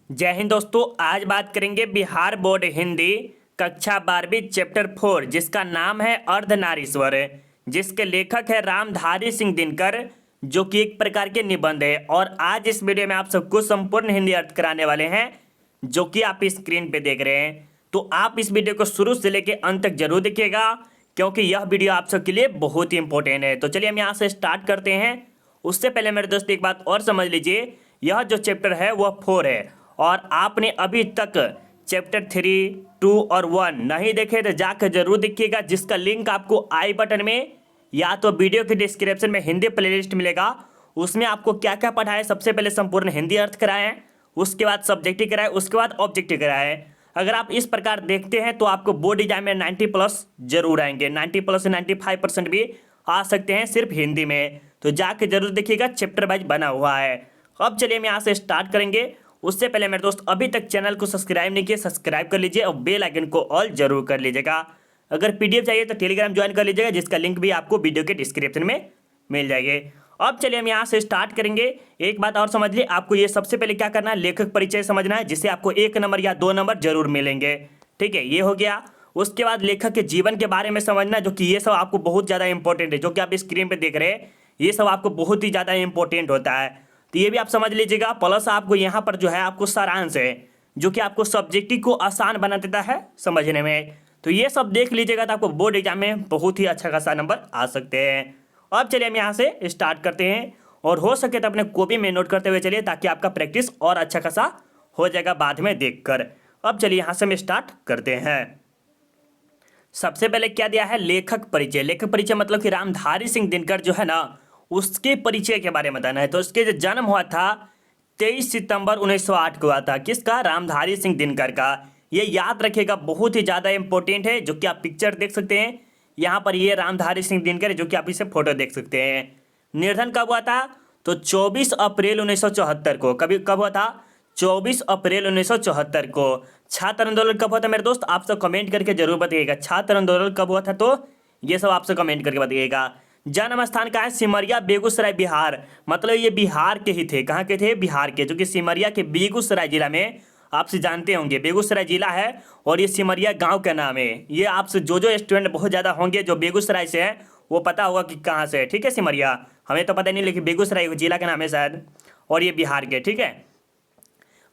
जय हिंद दोस्तों। आज बात करेंगे बिहार बोर्ड हिंदी कक्षा 12वीं चैप्टर 4 जिसका नाम है अर्धनारीश्वर, जिसके लेखक है रामधारी सिंह दिनकर, जो कि एक प्रकार के निबंध है। और आज इस वीडियो में आप सबको संपूर्ण हिंदी अर्थ कराने वाले हैं, जो कि आप स्क्रीन पे देख रहे हैं। तो आप इस वीडियो को शुरू से लेकर अंत तक जरूर देखिएगा, क्योंकि यह वीडियो आप सबके लिए बहुत ही इंपॉर्टेंट है। तो चलिए हम यहाँ से स्टार्ट करते हैं। उससे पहले मेरे दोस्त एक बात और समझ लीजिए, यह जो चैप्टर है वह 4 है, और आपने अभी तक चैप्टर 3, 2 और 1 नहीं देखे तो जाकर जरूर देखिएगा, जिसका लिंक आपको आई बटन में या तो वीडियो के डिस्क्रिप्शन में हिंदी प्लेलिस्ट मिलेगा। उसमें आपको क्या क्या पढ़ा है, सबसे पहले संपूर्ण हिंदी अर्थ कराए हैं, उसके बाद सब्जेक्टिव कराए, उसके बाद ऑब्जेक्टिव कराए हैं। अगर आप इस प्रकार देखते हैं तो आपको बोर्ड एग्जाम में 90+ जरूर आएंगे, 90+ से 95% भी आ सकते हैं सिर्फ हिंदी में। तो जाके जरूर देखिएगा, चैप्टर वाइज बना हुआ है। अब चलिए हम यहाँ से स्टार्ट करेंगे। उससे पहले मेरे दोस्त अभी तक चैनल को सब्सक्राइब नहीं किए, सब्सक्राइब कर लीजिए और बेल आइकन को ऑल जरूर कर लीजिएगा। अगर पीडीएफ चाहिए तो टेलीग्राम ज्वाइन कर लीजिएगा, जिसका लिंक भी आपको वीडियो के डिस्क्रिप्शन में मिल जाएगी। अब चलिए हम यहाँ से स्टार्ट करेंगे। एक बात और समझ लीजिए, आपको ये सबसे पहले क्या करना है, लेखक परिचय समझना है, जिससे आपको 1 नंबर या 2 नंबर जरूर मिलेंगे। ठीक है, ये हो गया। उसके बाद लेखक के जीवन के बारे में समझना, जो कि ये सब आपको बहुत ज़्यादा इंपॉर्टेंट है, जो कि आप स्क्रीन पर देख रहे हैं, ये सब आपको बहुत ही ज़्यादा इंपॉर्टेंट होता है। तो ये भी आप समझ लीजिएगा। प्लस आपको यहाँ पर जो है आपको सारांश है, जो कि आपको सब्जेक्टिव को आसान बना देता है समझने में। तो ये सब देख लीजिएगा, तो आपको बोर्ड एग्जाम में बहुत ही अच्छा खासा नंबर आ सकते हैं। अब चलिए हम यहाँ से स्टार्ट करते हैं, और हो सके तो अपने कॉपी में नोट करते हुए चलिए, ताकि आपका प्रैक्टिस और अच्छा खासा हो जाएगा बाद में देखकर। अब चलिए यहाँ से हम स्टार्ट करते हैं। सबसे पहले क्या दिया है, लेखक परिचय। लेखक परिचय मतलब कि रामधारी सिंह दिनकर जो है ना, उसके परिचय के बारे में बताना है। तो उसके जो जन्म हुआ था 23 सितंबर 1908 को हुआ था। किसका? रामधारी सिंह दिनकर का। ये याद रखिएगा, बहुत ही ज़्यादा इंपॉर्टेंट है, जो कि आप पिक्चर देख सकते हैं यहाँ पर। ये रामधारी सिंह दिनकर, जो कि आप इसे फोटो देख सकते हैं। निधन कब हुआ था? तो 24 अप्रैल 1974 को। कब हुआ था? 24 अप्रैल 1974 को। छात्र आंदोलन कब हुआ था मेरे दोस्त? आप सब कमेंट करके जरूर बताइएगा, छात्र आंदोलन कब हुआ था, तो ये सब आप सब कमेंट करके बताइएगा। जन्म स्थान का है सिमरिया, बेगूसराय, बिहार। मतलब ये बिहार के ही थे। कहाँ के थे? बिहार के, जो कि सिमरिया के बेगूसराय जिला में, आपसे जानते होंगे बेगूसराय जिला है, और ये सिमरिया गांव का नाम है। ये आपसे जो स्टूडेंट बहुत ज़्यादा होंगे जो बेगूसराय से है, वो पता होगा कि कहाँ से है। ठीक है, सिमरिया हमें तो पता नहीं, लेकिन बेगूसराय जिला का नाम है शायद, और ये बिहार के। ठीक है।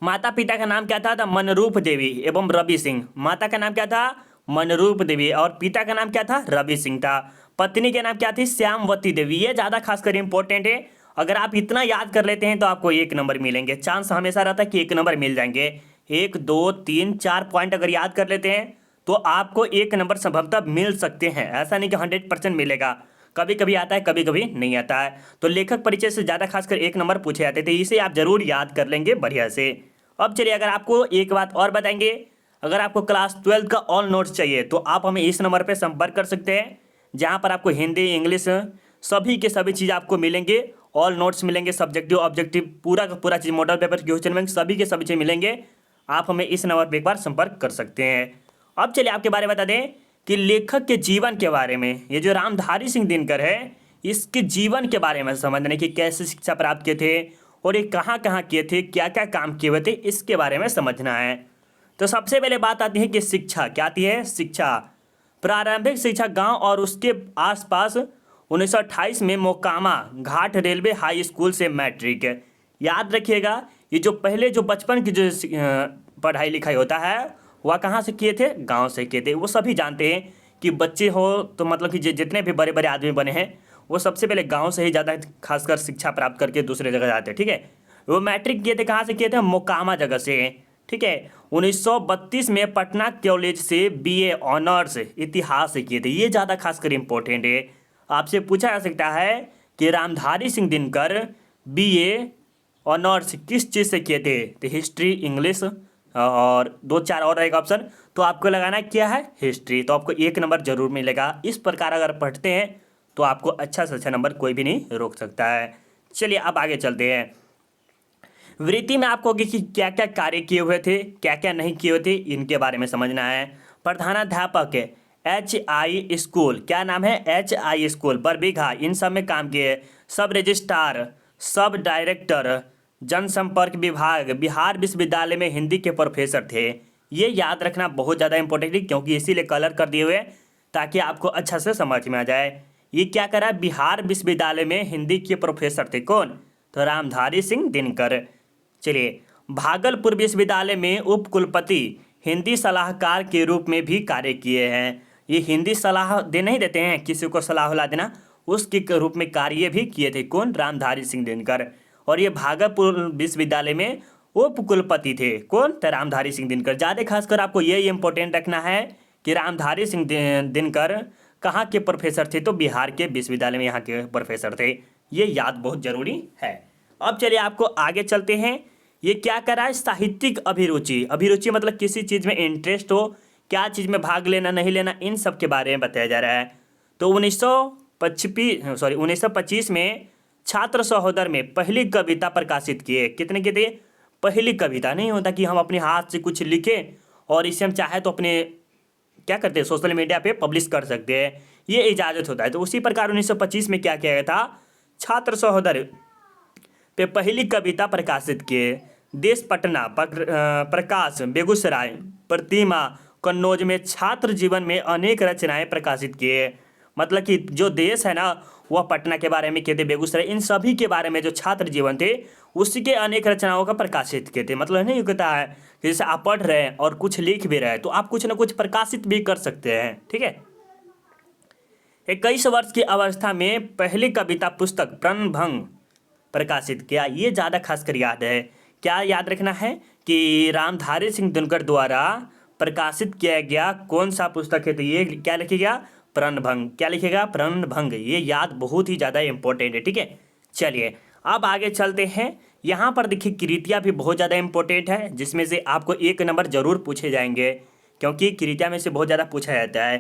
माता पिता का नाम क्या था? मनरूप देवी एवं रवि सिंह। माता का नाम क्या था? मनरूप देवी, और पिता का नाम क्या था? रवि सिंह था। पत्नी के नाम क्या थी? श्यामवती देवी। ये ज़्यादा खासकर इंपॉर्टेंट है। अगर आप इतना याद कर लेते हैं तो आपको 1 नंबर मिलेंगे। चांस हमेशा रहता है कि 1 नंबर मिल जाएंगे। 1, 2, 3, 4 पॉइंट अगर याद कर लेते हैं तो आपको 1 नंबर संभवतः मिल सकते हैं। ऐसा नहीं कि 100% मिलेगा, कभी कभी आता है, कभी कभी नहीं आता है। तो लेखक परिचय से ज़्यादा खासकर 1 नंबर पूछे जाते थे, इसे आप जरूर याद कर लेंगे बढ़िया से। अब चलिए, अगर आपको एक बात और बताएंगे, अगर आपको क्लास 12 का ऑल नोट्स चाहिए तो आप हमें इस नंबर पर संपर्क कर सकते हैं, जहाँ पर आपको हिंदी, इंग्लिश सभी के सभी चीज़ आपको मिलेंगे। ऑल नोट्स मिलेंगे, सब्जेक्टिव, ऑब्जेक्टिव, पूरा का पूरा चीज़, मॉडल पेपर, क्वेश्चन बैंक, सभी के सभी चीज़ मिलेंगे। आप हमें इस नंबर पर एक बार संपर्क कर सकते हैं। अब चलिए आपके बारे में बता दें कि लेखक के जीवन के बारे में, ये जो रामधारी सिंह दिनकर है, इसके जीवन के बारे में समझने की, कैसे शिक्षा प्राप्त किए थे और ये कहाँ कहाँ किए थे, क्या क्या काम किए हुए थे, इसके बारे में समझना है। तो सबसे पहले बात आती है कि शिक्षा क्या आती है। शिक्षा, प्रारंभिक शिक्षा गांव और उसके आसपास 1928 में मोकामा घाट रेलवे हाई स्कूल से मैट्रिक। याद रखिएगा, ये जो पहले जो बचपन की जो पढ़ाई लिखाई होता है वह कहाँ से किए थे? गांव से किए थे। वो सभी जानते हैं कि बच्चे हो तो मतलब कि जितने भी बड़े बड़े आदमी बने हैं, वो सबसे पहले गांव से ही ज़्यादा खासकर शिक्षा प्राप्त करके दूसरे जगह जाते हैं। ठीक है, वो मैट्रिक किए थे कहाँ से किए थे? मोकामा जगह से। ठीक है, 1932 में पटना कॉलेज से बीए ऑनर्स इतिहास से किए थे। ये ज़्यादा खासकर इंपॉर्टेंट है, आपसे पूछा जा सकता है कि रामधारी सिंह दिनकर बीए ऑनर्स किस चीज़ से किए थे? तो हिस्ट्री, इंग्लिश और 2-4 और रहेगा ऑप्शन, तो आपको लगाना क्या है? हिस्ट्री। तो आपको 1 नंबर जरूर मिलेगा। इस प्रकार अगर पढ़ते हैं तो आपको अच्छा से अच्छा नंबर कोई भी नहीं रोक सकता है। चलिए अब आगे चलते हैं। वृत्ति में आपको कि क्या क्या कार्य किए हुए थे, क्या क्या नहीं किए हुए थे, इनके बारे में समझना है। प्रधानाध्यापक HI स्कूल, क्या नाम है? HI स्कूल, बरबीघा, इन सब में काम किए। सब रजिस्ट्रार, सब डायरेक्टर, जनसंपर्क विभाग बिहार विश्वविद्यालय में हिंदी के प्रोफेसर थे। ये याद रखना बहुत ज़्यादा इंपॉर्टेंट है, क्योंकि इसीलिए कलर कर दिए हुए ताकि आपको अच्छा से समझ में आ जाए। ये क्या करा, बिहार विश्वविद्यालय में हिंदी के प्रोफेसर थे कौन, तो रामधारी सिंह दिनकर। चलिए, भागलपुर विश्वविद्यालय में उप कुलपति हिंदी सलाहकार के रूप में भी कार्य किए हैं। ये हिंदी सलाह दे नहीं देते हैं, किसी को सलाह ला देना, उसके रूप में कार्य भी किए थे कौन, रामधारी सिंह दिनकर। और ये भागलपुर विश्वविद्यालय में उप कुलपति थे कौन, तो रामधारी सिंह दिनकर। ज़्यादा खासकर आपको ये इंपॉर्टेंट रखना है कि रामधारी सिंह दिनकर कहाँ के प्रोफेसर थे, तो बिहार के विश्वविद्यालय में यहाँ के प्रोफेसर थे। ये याद बहुत जरूरी है। अब चलिए आपको आगे चलते हैं। ये क्या करा है, साहित्यिक अभिरुचि। अभिरुचि मतलब किसी चीज़ में इंटरेस्ट हो, क्या चीज़ में भाग लेना नहीं लेना, इन सब के बारे में बताया जा रहा है। तो 1925 में छात्र सहोदर में पहली कविता प्रकाशित किए। कितने की थी, पहली कविता। नहीं होता कि हम अपने हाथ से कुछ लिखें और इसे हम चाहे तो अपने क्या करते हैं, सोशल मीडिया पे पब्लिश कर सकते हैं, ये इजाज़त होता है। तो उसी प्रकार 1925 में क्या किया गया था, छात्र सहोदर पे पहली कविता प्रकाशित किए। देश पटना, प्रकाश बेगूसराय, प्रतिमा कन्नौज में छात्र जीवन में अनेक रचनाएं प्रकाशित किए। मतलब कि जो देश है ना, वह पटना के बारे में किए थे, बेगूसराय, इन सभी के बारे में जो छात्र जीवन थे उसी के अनेक रचनाओं का प्रकाशित किए थे। मतलब नहीं कहता है कि जैसे आप पढ़ रहे हैं और कुछ लिख भी रहे हैं तो आप कुछ ना कुछ प्रकाशित भी कर सकते हैं। ठीक है। 21 वर्ष की अवस्था में पहली कविता पुस्तक प्रणभंग प्रकाशित किया। ये ज़्यादा खासकर याद है। क्या याद रखना है कि रामधारी सिंह दिनकर द्वारा प्रकाशित किया गया कौन सा पुस्तक है, तो ये क्या लिखेगा, प्रणभंग। क्या लिखेगा, प्रणभंग। ये याद बहुत ही ज़्यादा इंपॉर्टेंट है। ठीक है। चलिए अब आगे चलते हैं। यहाँ पर देखिए कृतियाँ भी बहुत ज़्यादा इंपॉर्टेंट है, जिसमें से आपको 1 नंबर जरूर पूछे जाएंगे, क्योंकि कृतियाँ में से बहुत ज़्यादा पूछा जाता है।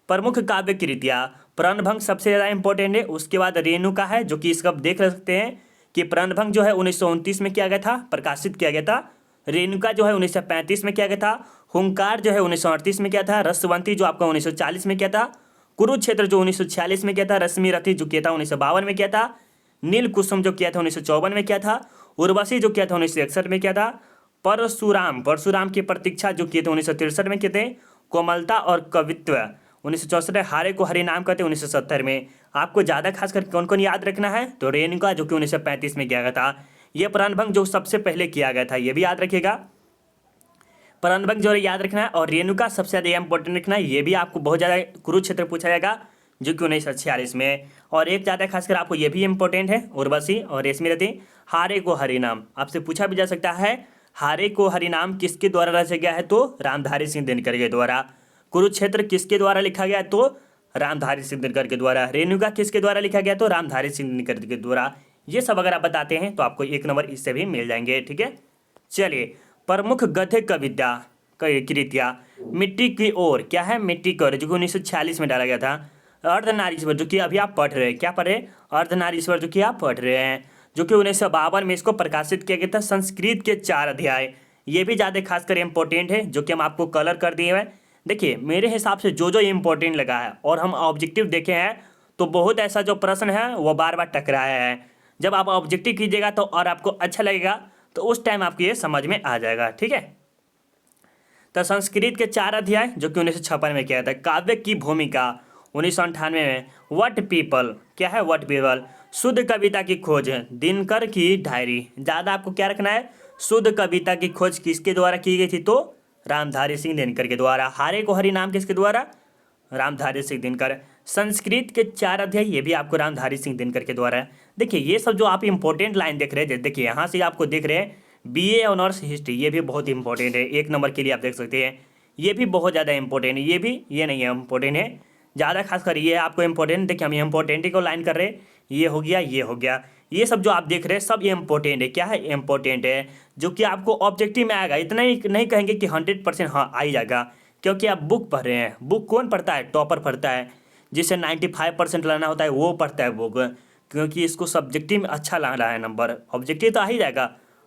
प्रमुख काव्य कृतियाँ, प्रणभंग सबसे ज़्यादा इंपॉर्टेंट है। उसके बाद रेणुका है, जो कि इसका आप देख सकते हैं कि प्रणभंग जो है 1929 में किया गया था, प्रकाशित किया गया था। रेणुका जो है 1935 में किया गया था। हुंकार जो है 1938 में किया था। रसवंती जो आपका 1940 में किया था। कुरुक्षेत्र जो 1946 में किया था। रश्मि रथी जो किया था 1952 में किया था। नील कुसुम जो किया था 1954 में किया था। उर्वशी जो किया था 1961 में किया था। परशुराम की प्रतीक्षा जो किए थे 1963 में किए थे। कोमलता और कवित्व 1964। हारे को हरिनाम कहते 1970 में। आपको ज़्यादा खास करके कौन कौन याद रखना है, तो रेणुका जो कि 1935 में किया गया था। ये प्रणभंग जो सबसे पहले किया गया था, ये भी याद रखिएगा। प्रणभंग जो याद रखना है, और रेणुका सबसे ज़्यादा इंपॉर्टेंट रखना है। ये भी आपको बहुत ज़्यादा कुरुक्षेत्र पूछा जाएगा जो कि 1946 में। और एक ज़्यादा खासकर आपको ये भी इंपॉर्टेंट है, उर्वशी और रेशमी रथी। हारे को हरिनाम आपसे पूछा भी जा सकता है। हारे को हरिनाम किसके द्वारा रचा गया है, तो रामधारी सिंह दिनकर के द्वारा। कुरुक्षेत्र किसके द्वारा लिखा गया, तो रामधारी सिंह दिनकर के द्वारा। रेणुका किसके द्वारा लिखा गया, तो रामधारी सिंह दिनकर के द्वारा। ये सब अगर आप बताते हैं तो आपको 1 नंबर इससे भी मिल जाएंगे। ठीक है। चलिए, प्रमुख गद्य कविता कृतियाँ, मिट्टी की ओर। क्या है, मिट्टी की ओर, जो कि 1946 में डाला गया था। अर्धनारीश्वर जो कि अभी आप पढ़ रहे हैं, क्या पढ़ रहे हैं, अर्धनारीश्वर जो कि आप पढ़ रहे हैं, जो कि 1952 में इसको प्रकाशित किया गया था। संस्कृत के 4 अध्याय, ये भी ज़्यादा खासकर इंपॉर्टेंट है, जो कि हम आपको कलर कर दिए हैं। देखिए मेरे हिसाब से जो जो इम्पोर्टेंट लगा है और हम ऑब्जेक्टिव देखे हैं, तो बहुत ऐसा जो प्रश्न है वो बार बार टकराया है। जब आप ऑब्जेक्टिव कीजिएगा तो और आपको अच्छा लगेगा, तो उस टाइम आपको ये समझ में आ जाएगा। ठीक है। तो संस्कृत के 4 अध्याय जो कि 1956 में किया था। काव्य की भूमिका 1998 में। व्हाट पीपल, क्या है, व्हाट पीपल। शुद्ध कविता की खोज, दिनकर की डायरी। ज़्यादा आपको क्या रखना है, शुद्ध कविता की खोज किसके द्वारा की गई थी, तो रामधारी सिंह दिनकर के द्वारा। हारे को हरिनाम किसके द्वारा, रामधारी सिंह दिनकर। संस्कृत के 4 अध्याय, ये भी आपको रामधारी सिंह दिनकर के द्वारा है। देखिए ये सब जो आप इंपॉर्टेंट लाइन देख रहे हैं, देखिए यहाँ से आपको देख रहे हैं BA ऑनर्स हिस्ट्री, ये भी बहुत इंपॉर्टेंट है। 1 नंबर के लिए आप देख सकते हैं, ये भी बहुत ज़्यादा इंपॉर्टेंट है। ये भी, ये नहीं है इंपॉर्टेंट है ज़्यादा खासकर, ये आपको इंपॉर्टेंट। देखिए हम इंपॉर्टेंट को लाइन कर रहे हैं, ये हो गया, ये हो गया। ये सब जो आप देख रहे हैं सब इंपॉर्टेंट है। क्या है, इंपॉर्टेंट है, जो कि आपको ऑब्जेक्टिव में आएगा। इतना ही नहीं कहेंगे कि 100% हाँ आ ही जाएगा, क्योंकि आप बुक पढ़ रहे हैं। बुक कौन पढ़ता है, टॉपर पढ़ता है। जिसे 95% लाना होता है वो पढ़ता है बुक, क्योंकि इसको सब्जेक्टिव में अच्छा लाना है नंबर। ऑब्जेक्टिव तो आ ही जाएगा,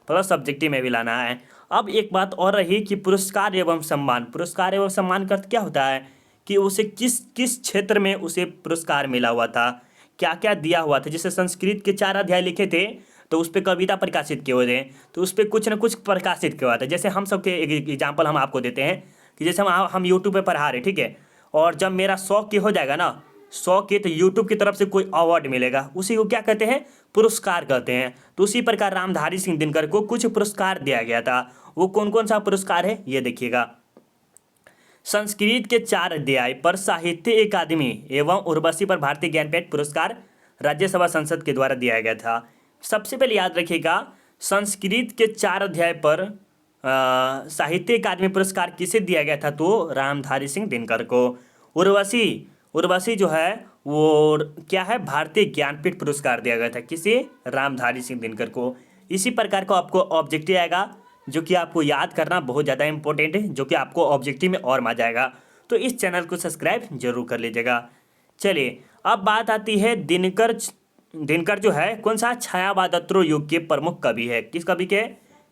प्लस सब्जेक्टिव में भी लाना है। अब एक बात और रही कि पुरस्कार एवं सम्मान। पुरस्कार एवं सम्मान का अर्थ क्या होता है कि उसे किस किस क्षेत्र में उसे पुरस्कार मिला हुआ था, क्या क्या दिया हुआ था। जैसे संस्कृत के 4 अध्याय लिखे थे तो उस पर कविता प्रकाशित किए हुए थे, तो उस पर कुछ ना कुछ प्रकाशित किया हुआ था। जैसे हम सबके एक एग्जाम्पल हम आपको देते हैं कि जैसे हम यूट्यूब पे पढ़ा रहे, ठीक है, और जब मेरा 100 के हो जाएगा ना, 100 के, तो यूट्यूब की तरफ से कोई अवार्ड मिलेगा, उसी को क्या कहते हैं, पुरस्कार कहते हैं। तो उसी प्रकार रामधारी सिंह दिनकर को कुछ पुरस्कार दिया गया था। वो कौन कौन सा पुरस्कार है ये देखिएगा। संस्कृत के 4 अध्याय पर साहित्य अकादमी एवं उर्वशी पर भारतीय ज्ञानपीठ पुरस्कार राज्यसभा संसद के द्वारा दिया गया था। सबसे पहले याद रखिएगा, संस्कृत के 4 अध्याय पर साहित्य अकादमी पुरस्कार किसे दिया गया था, तो रामधारी सिंह दिनकर को। उर्वशी उर्वशी जो है वो क्या है, भारतीय ज्ञानपीठ पुरस्कार दिया गया था किसे, रामधारी सिंह दिनकर को। इसी प्रकार का आपको ऑब्जेक्टिव आएगा जो कि आपको याद करना बहुत ज़्यादा इंपॉर्टेंट है, जो कि आपको ऑब्जेक्टिव में और मजा आएगा। तो इस चैनल को सब्सक्राइब जरूर कर लीजिएगा। चलिए अब बात आती है दिनकर जो है कौन सा, छायावादत्रो युग के प्रमुख कवि है। किस कवि के,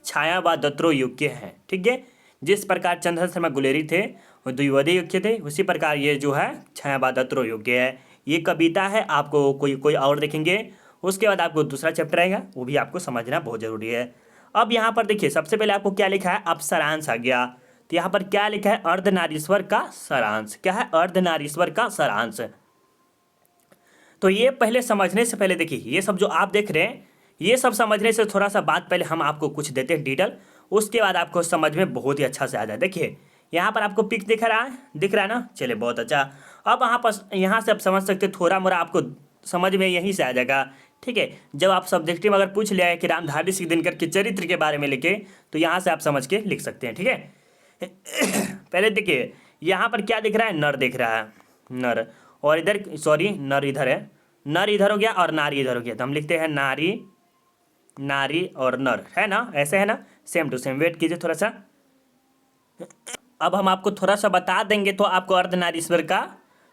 छायावादत्रो युग के हैं, ठीक है। जिस प्रकार चंद्रशेखर शर्मा गुलेरी थे वो द्विवेदी युग के थे, उसी प्रकार ये जो है छायावादत्रो युग के है। ये कविता है, आपको कोई और देखेंगे, उसके बाद आपको दूसरा चैप्टर आएगा, वो भी आपको समझना बहुत जरूरी है। अब यहाँ पर देखिए सबसे पहले आपको क्या लिखा है, अब सारांश आ गया। तो यहाँ पर क्या लिखा है, अर्धनारीश्वर का सारांश। क्या है, अर्धनारीश्वर का सारांश। तो ये पहले समझने से पहले देखिए, ये सब जो आप देख रहे हैं, ये सब समझने से थोड़ा सा बात पहले हम आपको कुछ देते हैं डिटेल, उसके बाद आपको समझ में बहुत ही अच्छा से आ जाए। देखिए यहाँ पर आपको पिक दिख रहा है ना, चलिए बहुत अच्छा। अब यहाँ से आप समझ सकते हैं, थोड़ा मोड़ा आपको समझ में यहीं से आ जाएगा, ठीक है। जब आप सब्जेक्टिव में अगर पूछ लिया है कि रामधारी सिंह दिनकर के चरित्र के बारे में लिखे, तो यहाँ से आप समझ के लिख सकते हैं, ठीक है। पहले देखिए यहाँ पर क्या दिख रहा है, नर दिख रहा है, नर, और इधर सॉरी नर इधर है, नर इधर हो गया और नारी इधर हो गया, तो हम लिखते हैं नारी और नर, है ना, ऐसे है ना, सेम टू सेम। वेट कीजिए थोड़ा सा, अब हम आपको थोड़ा सा बता देंगे तो आपको अर्धनारीश्वर का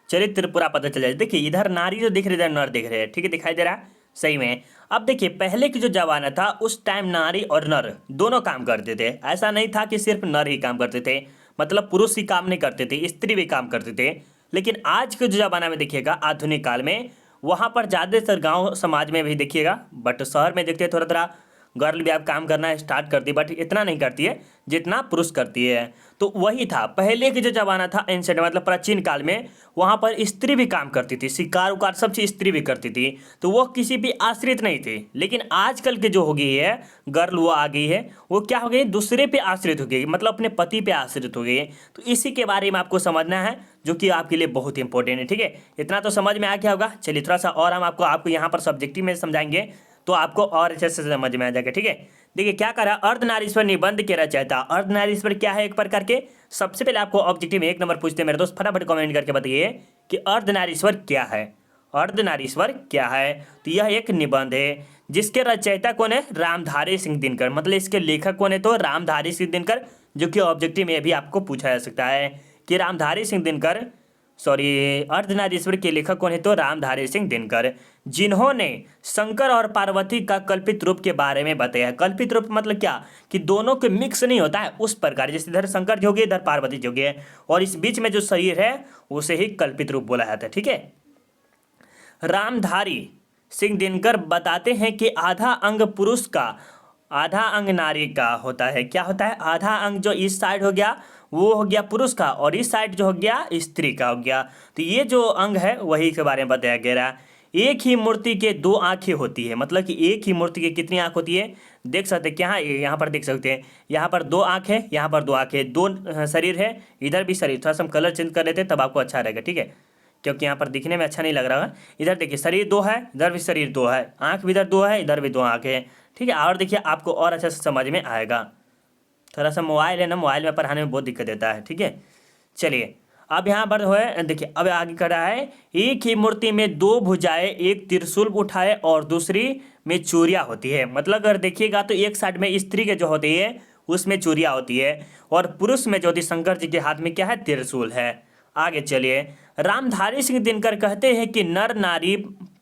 चरित्र पूरा पता चल जाए। देखिए इधर नारी जो दिख रही है, इधर नर दिख रहे हैं, ठीक है, दिखाई दे रहा है सही में। अब देखिए पहले की जो जमाना था उस टाइम नारी और नर दोनों काम करते थे। ऐसा नहीं था कि सिर्फ नर ही काम करते थे, मतलब पुरुष ही काम नहीं करते थे, स्त्री भी काम करते थे। लेकिन आज के जो जमाना में देखिएगा, आधुनिक काल में, वहाँ पर ज़्यादातर गाँव समाज में भी देखिएगा, बट शहर में देखते हैं थोड़ा थोड़ा गर्ल भी आप काम करना स्टार्ट करती है, बट इतना नहीं करती है जितना पुरुष करती है। तो वही था पहले के जो जमाना था, एंशिएंट मतलब प्राचीन काल में, वहाँ पर स्त्री भी काम करती थी, शिकार उकार सब चीज़ स्त्री भी करती थी, तो वो किसी भी आश्रित नहीं थी। लेकिन आजकल के जो हो गई है गर्ल, वो आ गई है, वो क्या हो गई, दूसरे पे आश्रित हो गई, मतलब अपने पति पे आश्रित हो गई। तो इसी के बारे में आपको समझना है, जो कि आपके लिए बहुत इंपॉर्टेंट है, ठीक है। इतना तो समझ में आ गया होगा। चलिए थोड़ा सा और हम आपको यहाँ पर सब्जेक्टिव में समझाएंगे, तो आपको और अच्छे से समझ में आ जाएगा, ठीक है। देखिए क्या करा, अर्धनारीश्वर निबंध के रचयिता। अर्धनारीश्वर क्या है एक प्रकार के, सबसे पहले आपको ऑब्जेक्टिव में 1 नंबर पूछते हैं मेरे दोस्त, फटाफट कमेंट करके बताइए कि अर्धनारीश्वर क्या है। अर्धनारीश्वर क्या है, तो यह एक निबंध है जिसके रचयिता कौन है, रामधारी सिंह दिनकर, मतलब इसके लेखक कौन है, तो रामधारी सिंह दिनकर, जो कि ऑब्जेक्टिव में भी आपको पूछा जा सकता है कि रामधारी सिंह दिनकर, अर्धनारीश्वर के लेखक कौन है, तो रामधारी सिंह दिनकर, जिन्होंने शंकर और पार्वती का कल्पित रूप के बारे में बताया। कल्पित रूप मतलब क्या, कि दोनों के मिक्स नहीं होता है, उस प्रकार, जैसे इधर शंकर जो है, इधर पार्वती जो है, और इस बीच में जो शरीर है उसे ही कल्पित रूप बोला जाता है, ठीक है। रामधारी सिंह दिनकर बताते हैं कि आधा अंग पुरुष का, आधा अंग नारी का होता है। क्या होता है, आधा अंग जो इस साइड हो गया वो हो गया पुरुष का, और इस साइड जो हो गया स्त्री का हो गया। तो ये जो अंग है वही के बारे में बताया गया है। एक ही मूर्ति के 2 आंखें होती है, मतलब कि एक ही मूर्ति के कितनी आंख होती है, देख सकते हैं क्या, यहाँ पर देख सकते हैं, यहाँ पर 2 आंख है, यहाँ पर 2 आंख है, 2 शरीर है, इधर भी शरीर। थोड़ा सा हम कलर चेंज कर लेते हैं तब आपको अच्छा रहेगा, ठीक है, क्योंकि यहाँ पर दिखने में अच्छा नहीं लग रहा है। इधर देखिए शरीर 2 है, इधर भी शरीर 2 है, आँख भी इधर 2 है, इधर भी 2 आँख है, ठीक है। और देखिए आपको और अच्छा से समझ में आएगा। थोड़ा सा मोबाइल है ना, मोबाइल में पढ़ाने में बहुत दिक्कत देता है, ठीक है। चलिए अब यहाँ पर है, देखिए अब आगे कर रहा है, एक ही मूर्ति में 2 भुजाएं, एक त्रिशूल उठाए और दूसरी में चूड़ियाँ होती है। मतलब अगर देखिएगा तो एक साइड में स्त्री के जो होती है उसमें चूड़ियाँ होती है, और पुरुष में जो होती शंकर जी के हाथ में क्या है, त्रिशूल है। आगे चलिए, रामधारी सिंह दिनकर कहते हैं कि नर नारी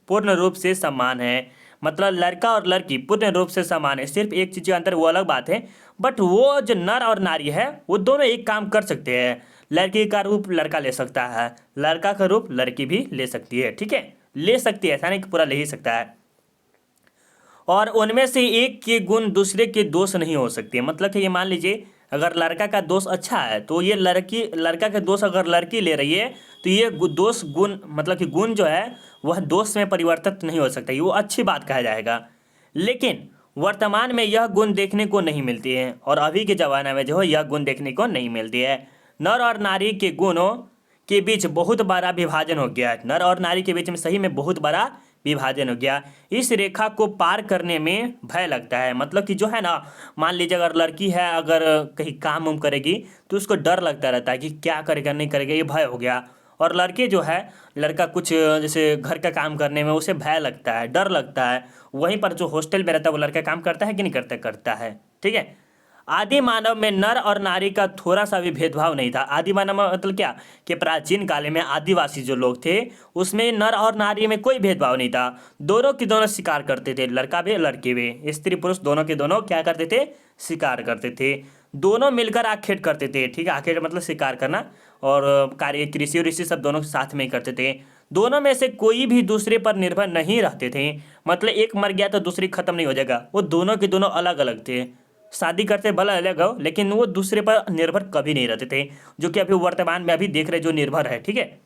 पूर्ण रूप से समान है, मतलब लड़का और लड़की पूर्ण रूप से समान है, सिर्फ एक चीज़ के अंतर वो अलग बात है, बट वो जो नर और नारी है वो दोनों एक काम कर सकते हैं। लड़की का रूप लड़का ले सकता है, लड़का का रूप लड़की भी ले सकती है, ठीक है, ले सकती है, ऐसा नहीं कि पूरा ले ही सकता है। और उनमें से एक के गुण दूसरे के दोष नहीं हो सकते। मतलब कि ये मान लीजिए अगर लड़का का दोष अच्छा है तो ये लड़का का दोष अगर लड़की ले रही है तो ये दोष गुण मतलब कि गुण जो है वह दोष में परिवर्तित नहीं हो सकता, ये वो अच्छी बात कहा जाएगा। लेकिन वर्तमान में यह गुण देखने को नहीं मिलती है और अभी के ज़माने में जो है यह गुण देखने को नहीं मिलती है। नर और नारी के गुणों के बीच बहुत बड़ा विभाजन हो गया है। नर और नारी के बीच में सही में बहुत बड़ा विभाजन हो गया। इस रेखा को पार करने में भय लगता है। मतलब कि जो है ना, मान लीजिए अगर लड़की है, अगर कहीं काम उम करेगी तो उसको डर लगता रहता है कि क्या करेगा नहीं करेगा, ये भय हो गया। और लड़के जो है, लड़का कुछ जैसे घर का काम करने में उसे भय लगता है, डर लगता है। वहीं पर जो हॉस्टल में रहता है वो लड़का काम करता है कि नहीं करता, करता है। ठीक है। आदि मानव में नर और नारी का थोड़ा सा भी भेदभाव नहीं था। आदि मानव में मतलब क्या, कि प्राचीन काल में आदिवासी जो लोग थे उसमें नर और नारी में कोई भेदभाव नहीं था। दोनों के दोनों शिकार करते थे, लड़का भी लड़की भी, स्त्री पुरुष दोनों के दोनों क्या करते थे, शिकार करते थे। दोनों मिलकर आखेट करते थे। ठीक है, आखेट मतलब शिकार करना, और कार्य कृषि और सब दोनों साथ में ही करते थे। दोनों में से कोई भी दूसरे पर निर्भर नहीं रहते थे। मतलब एक मर गया तो दूसरी खत्म नहीं हो जाएगा, वो दोनों के दोनों अलग अलग थे। शादी करते भला अलग हो, लेकिन वो दूसरे पर निर्भर कभी नहीं रहते थे, जो कि अभी वर्तमान में अभी देख रहे जो निर्भर है। ठीक है,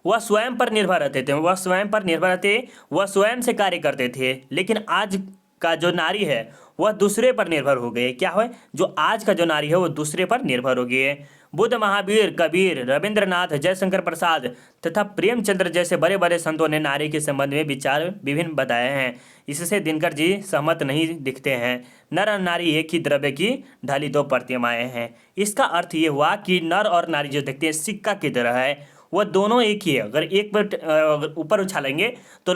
वह स्वयं पर निर्भर रहते थे, वह स्वयं पर निर्भर रहते, वह स्वयं से कार्य करते थे। लेकिन आज का जो नारी है वह दूसरे पर निर्भर हो गए। क्या है, जो आज का जो नारी है वो दूसरे पर निर्भर हो गई है। बुद्ध, महावीर, कबीर, रविंद्रनाथ, जयशंकर प्रसाद तथा प्रेमचंद्र जैसे बड़े बड़े संतों ने नारी के संबंध में विचार विभिन्न बताए हैं। इससे दिनकर जी सहमत नहीं दिखते हैं। नर और नारी एक ही द्रव्य की ढाली दो प्रतिमाएं हैं। इसका अर्थ ये हुआ कि नर और नारी जो देखते हैं सिक्का की तरह है, वह दोनों एक ही है। अगर एक पर ऊपर उछालेंगे तो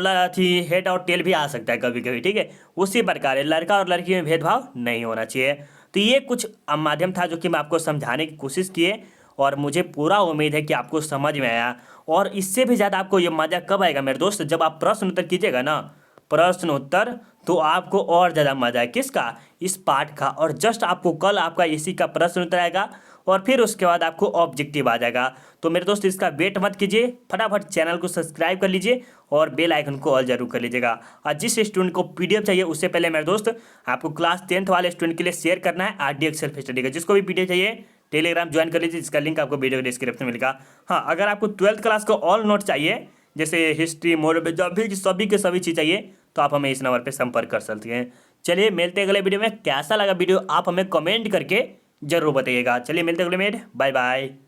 हेड और टेल भी आ सकता है कभी कभी। ठीक है, उसी प्रकार है, लड़का और लड़की में भेदभाव नहीं होना चाहिए। तो ये कुछ माध्यम था जो कि मैं आपको समझाने की कोशिश किए, और मुझे पूरा उम्मीद है कि आपको समझ में आया। और इससे भी ज़्यादा आपको ये मज़ा कब आएगा मेरे दोस्त, जब आप प्रश्न उत्तर कीजिएगा ना, प्रश्न उत्तर, तो आपको और ज़्यादा मजा है किसका, इस पाठ का। और जस्ट आपको कल आपका इसी का प्रश्न उत्तर आएगा और फिर उसके बाद आपको ऑब्जेक्टिव आ जाएगा। तो मेरे दोस्त इसका वेट मत कीजिए, फटाफट चैनल को सब्सक्राइब कर लीजिए और बेल आइकन को ऑल जरूर कर लीजिएगा। और जिस स्टूडेंट को पीडीएफ चाहिए उससे पहले मेरे दोस्त आपको क्लास 10th वाले स्टूडेंट के लिए शेयर करना है RDX सेल्फ स्टडी का। जिसको भी पीडीएफ चाहिए टेलीग्राम ज्वाइन कर लीजिए, जिसका लिंक आपको वीडियो डिस्क्रिप्शन में मिलेगा। हाँ, अगर आपको 12th क्लास का ऑल नोट चाहिए, जैसे हिस्ट्री, मॉडल, जब भी सभी के सभी चीज़ चाहिए, तो आप हमें इस नंबर पर संपर्क कर सकते हैं। चलिए मिलते हैं अगले वीडियो में। कैसा लगा वीडियो आप हमें कमेंट करके जरूर बताइएगा। चलिए मिलते हैं अगले में, बाय बाय।